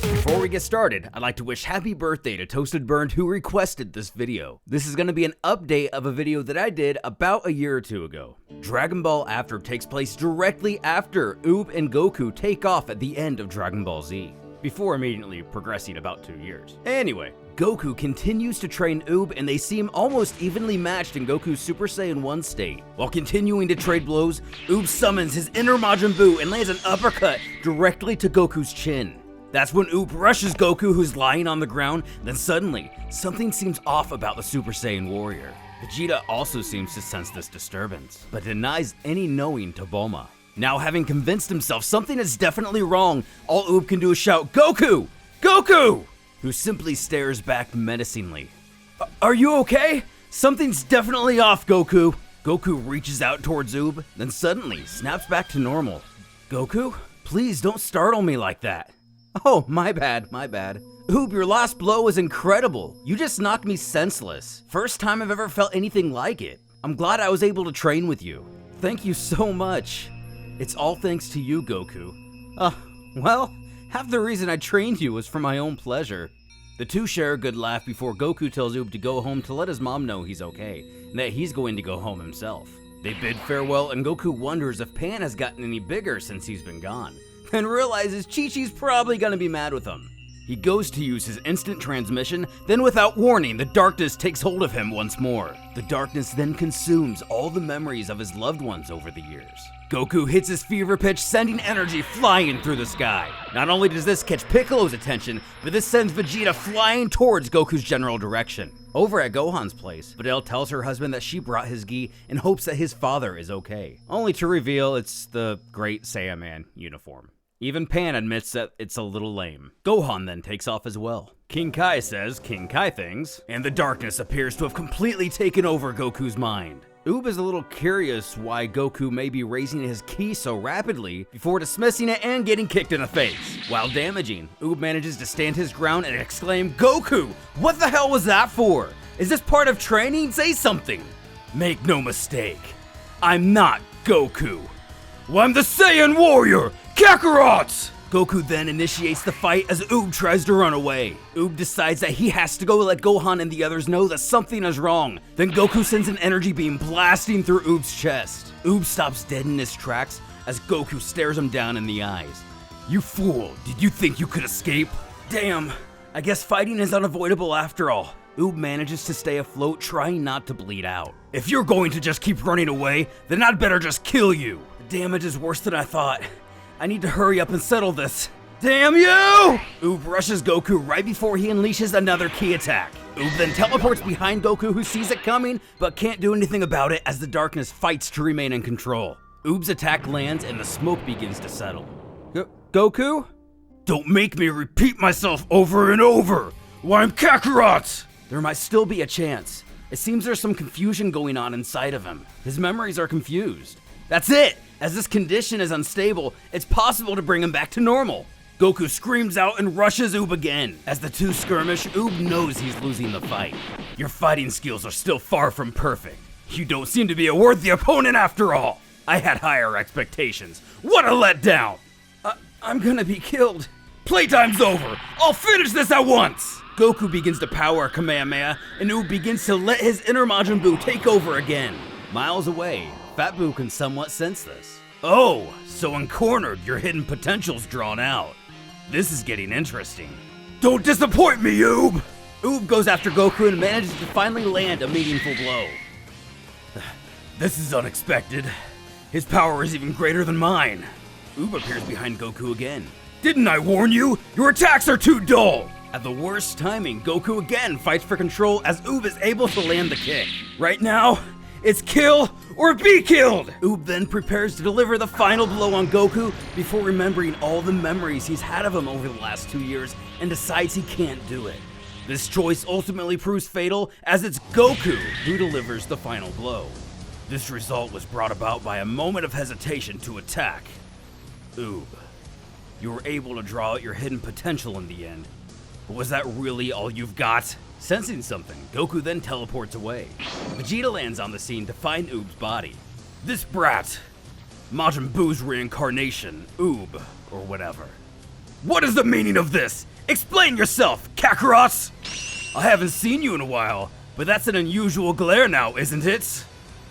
Before we get started, I'd like to wish happy birthday to Toasted Burned who requested this video. This is going to be an update of a video that I did about a year or two ago. Dragon Ball After takes place directly after Oob and Goku take off at the end of Dragon Ball Z, before immediately progressing about 2 years. Anyway, Goku continues to train Oob and they seem almost evenly matched in Goku's Super Saiyan 1 state. While continuing to trade blows, Oob summons his inner Majin Buu and lands an uppercut directly to Goku's chin. That's when Oob rushes Goku, who's lying on the ground. Then suddenly, something seems off about the Super Saiyan warrior. Vegeta also seems to sense this disturbance, but denies any knowing to Bulma. Now having convinced himself something is definitely wrong, all Oob can do is shout, "Goku! Goku!" who simply stares back menacingly. "Are you okay? Something's definitely off, Goku." Goku reaches out towards Oob, then suddenly snaps back to normal. "Goku, please don't startle me like that." "Oh, my bad. Oob, your last blow was incredible. You just knocked me senseless. First time I've ever felt anything like it. I'm glad I was able to train with you. Thank you so much." "It's all thanks to you, Goku." Well, half the reason I trained you was for my own pleasure." The two share a good laugh before Goku tells Oob to go home to let his mom know he's okay, and that he's going to go home himself. They bid farewell and Goku wonders if Pan has gotten any bigger since he's been gone, then realizes Chi-Chi's probably gonna be mad with him. He goes to use his instant transmission, then without warning, the darkness takes hold of him once more. The darkness then consumes all the memories of his loved ones over the years. Goku hits his fever pitch, sending energy flying through the sky. Not only does this catch Piccolo's attention, but this sends Vegeta flying towards Goku's general direction. Over at Gohan's place, Videl tells her husband that she brought his gi in hopes that his father is okay, only to reveal it's the Great Saiyaman uniform. Even Pan admits that it's a little lame. Gohan then takes off as well. King Kai says King Kai things, and the darkness appears to have completely taken over Goku's mind. Oob is a little curious why Goku may be raising his ki so rapidly before dismissing it and getting kicked in the face. While damaging, Oob manages to stand his ground and exclaim, "Goku, what the hell was that for? Is this part of training? Say something." "Make no mistake, I'm not Goku. Well, I'm the Saiyan warrior, Kakarot!" Goku then initiates the fight as Oob tries to run away. Oob decides that he has to go let Gohan and the others know that something is wrong. Then Goku sends an energy beam blasting through Oob's chest. Oob stops dead in his tracks as Goku stares him down in the eyes. "You fool, did you think you could escape?" "Damn, I guess fighting is unavoidable after all." Oob manages to stay afloat, trying not to bleed out. "If you're going to just keep running away, then I'd better just kill you." "The damage is worse than I thought. I need to hurry up and settle this." "Damn you!" Oob rushes Goku right before he unleashes another ki attack. Oob then teleports behind Goku, who sees it coming, but can't do anything about it as the darkness fights to remain in control. Oob's attack lands and the smoke begins to settle. Goku? "Don't make me repeat myself over and over! Why, I'm Kakarot!" There might still be a chance. It seems there's some confusion going on inside of him. His memories are confused. That's it! As this condition is unstable, it's possible to bring him back to normal. Goku screams out and rushes Oob again. As the two skirmish, Oob knows he's losing the fight. "Your fighting skills are still far from perfect. You don't seem to be a worthy opponent after all. I had higher expectations. What a letdown!" I'm gonna be killed." "Playtime's over. I'll finish this at once." Goku begins to power Kamehameha, and Oob begins to let his inner Majin Buu take over again. Miles away, Fat Buu can somewhat sense this. "Oh, so uncornered, your hidden potential's drawn out. This is getting interesting." "Don't disappoint me, Oob!" Oob goes after Goku and manages to finally land a meaningful blow. "This is unexpected. His power is even greater than mine." Oob appears behind Goku again. "Didn't I warn you? Your attacks are too dull!" At the worst timing, Goku again fights for control as Oob is able to land the kick. Right now, it's kill or be killed! Oob then prepares to deliver the final blow on Goku before remembering all the memories he's had of him over the last 2 years and decides he can't do it. This choice ultimately proves fatal as it's Goku who delivers the final blow. This result was brought about by a moment of hesitation to attack. Oob, you were able to draw out your hidden potential in the end, but was that really all you've got? Sensing something, Goku then teleports away. Vegeta lands on the scene to find Oob's body. "This brat! Majin Buu's reincarnation, Oob, or whatever. What is the meaning of this? Explain yourself, Kakarot! I haven't seen you in a while, but that's an unusual glare now, isn't it?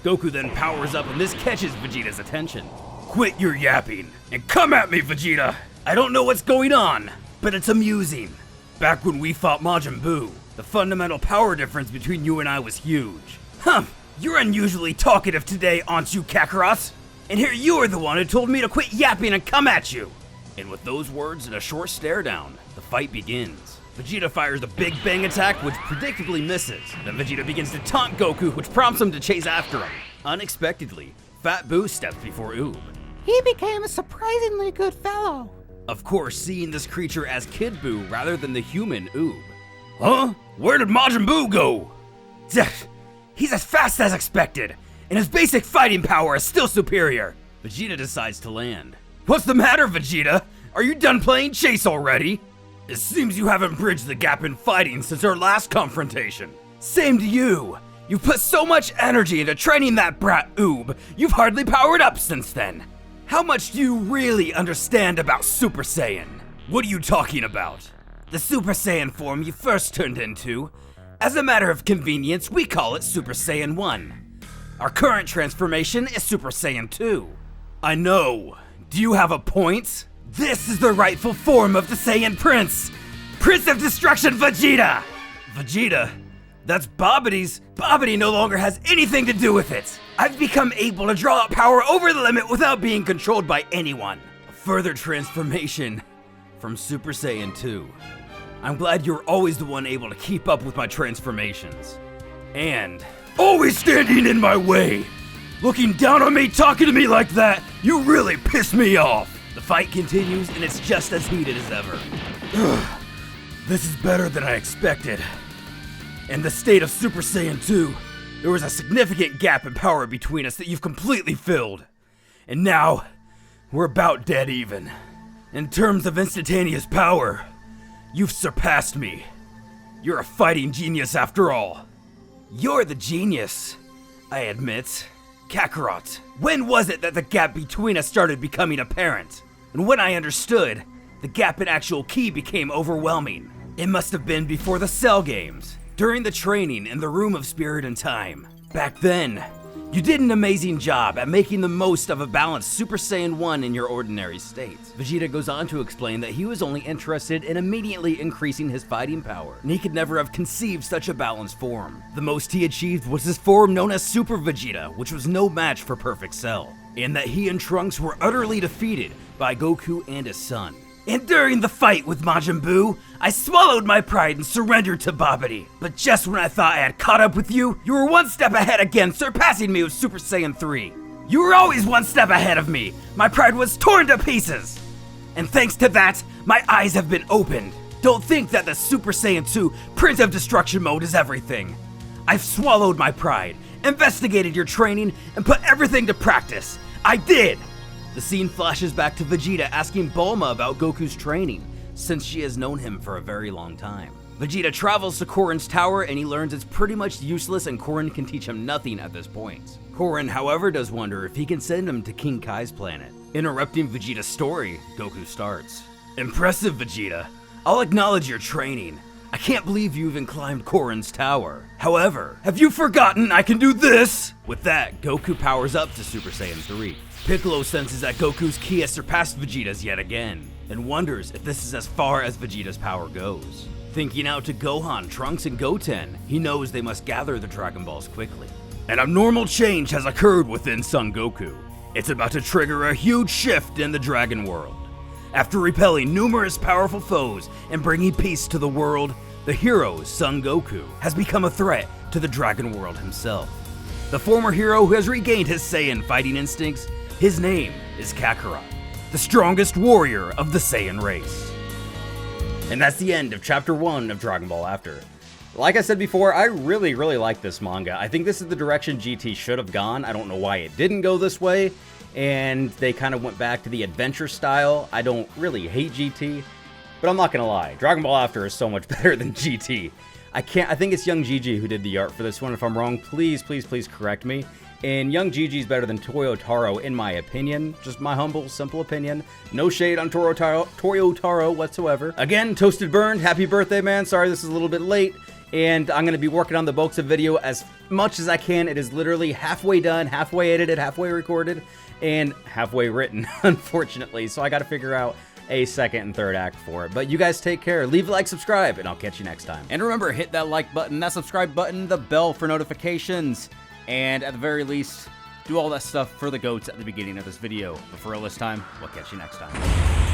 Goku then powers up and this catches Vegeta's attention. Quit your yapping, and come at me, Vegeta! I don't know what's going on, but it's amusing. Back when we fought Majin Buu, the fundamental power difference between you and I was huge. You're unusually talkative today, aren't you, Kakarot? And here you are the one who told me to quit yapping and come at you! And with those words and a short stare down, the fight begins. Vegeta fires a big bang attack, which predictably misses. Then Vegeta begins to taunt Goku, which prompts him to chase after him. Unexpectedly, Fat Buu steps before Oob. He became a surprisingly good fellow. Of course, seeing this creature as Kid Buu rather than the human Oob. Huh? Where did Majin Buu go? He's as fast as expected, and his basic fighting power is still superior. Vegeta decides to land. What's the matter, Vegeta? Are you done playing chase already? It seems you haven't bridged the gap in fighting since our last confrontation. Same to you. You've put so much energy into training that brat Oob, you've hardly powered up since then. How much do you really understand about Super Saiyan? What are you talking about? The Super Saiyan form you first turned into. As a matter of convenience, we call it Super Saiyan 1. Our current transformation is Super Saiyan 2. I know. Do you have a point? This is the rightful form of the Saiyan Prince! Prince of Destruction Vegeta! Vegeta? That's Babbidy's. Babbity no longer has anything to do with it. I've become able to draw out power over the limit without being controlled by anyone. A further transformation from Super Saiyan 2. I'm glad you're always the one able to keep up with my transformations. And always standing in my way. Looking down on me, talking to me like that, you really piss me off. The fight continues and it's just as heated as ever. This is better than I expected. In the state of Super Saiyan 2, there was a significant gap in power between us that you've completely filled. And now, we're about dead even. In terms of instantaneous power, you've surpassed me. You're a fighting genius after all. You're the genius, I admit. Kakarot, when was it that the gap between us started becoming apparent? And when I understood, the gap in actual ki became overwhelming. It must have been before the Cell Games, during the training in the Room of Spirit and Time. Back then, you did an amazing job at making the most of a balanced Super Saiyan 1 in your ordinary state. Vegeta goes on to explain that he was only interested in immediately increasing his fighting power, and he could never have conceived such a balanced form. The most he achieved was his form known as Super Vegeta, which was no match for Perfect Cell, and that he and Trunks were utterly defeated by Goku and his son. And during the fight with Majin Buu, I swallowed my pride and surrendered to Babbity. But just when I thought I had caught up with you, you were one step ahead again, surpassing me with Super Saiyan 3. You were always one step ahead of me. My pride was torn to pieces. And thanks to that, my eyes have been opened. Don't think that the Super Saiyan 2 Prince of Destruction mode is everything. I've swallowed my pride, investigated your training, and put everything to practice. I did! The scene flashes back to Vegeta asking Bulma about Goku's training, since she has known him for a very long time. Vegeta travels to Korin's tower and he learns it's pretty much useless and Korin can teach him nothing at this point. Korin, however, does wonder if he can send him to King Kai's planet. Interrupting Vegeta's story, Goku starts. Impressive, Vegeta. I'll acknowledge your training. I can't believe you even climbed Korin's tower. However, have you forgotten I can do this? With that, Goku powers up to Super Saiyan 3. Piccolo senses that Goku's ki has surpassed Vegeta's yet again, and wonders if this is as far as Vegeta's power goes. Thinking out to Gohan, Trunks, and Goten, he knows they must gather the Dragon Balls quickly. An abnormal change has occurred within Son Goku. It's about to trigger a huge shift in the Dragon World. After repelling numerous powerful foes and bringing peace to the world, the hero, Son Goku, has become a threat to the Dragon World himself. The former hero who has regained his Saiyan fighting instincts, his name is Kakarot, the strongest warrior of the Saiyan race. And that's the end of Chapter 1 of Dragon Ball After. Like I said before, I really like this manga. I think this is the direction GT should have gone. I don't know why it didn't go this way, and they kind of went back to the adventure style. I don't really hate GT, but I'm not gonna lie, Dragon Ball After is so much better than GT. I think it's young Jijii who did the art for this one. If I'm wrong, please correct me. And young Jijii's better than Toyotaro in my opinion. Just my humble, simple opinion. No shade on Toyotaro whatsoever. Again, Toasted Burned, happy birthday, man. Sorry this is a little bit late. And I'm going to be working on the Boxa video as much as I can. It is literally halfway done, halfway edited, halfway recorded, and halfway written, unfortunately. So I got to figure out a second and third act for it. But you guys take care. Leave a like, subscribe, and I'll catch you next time. And remember, hit that like button, that subscribe button, the bell for notifications. And at the very least, do all that stuff for the goats at the beginning of this video. But for real this time, we'll catch you next time.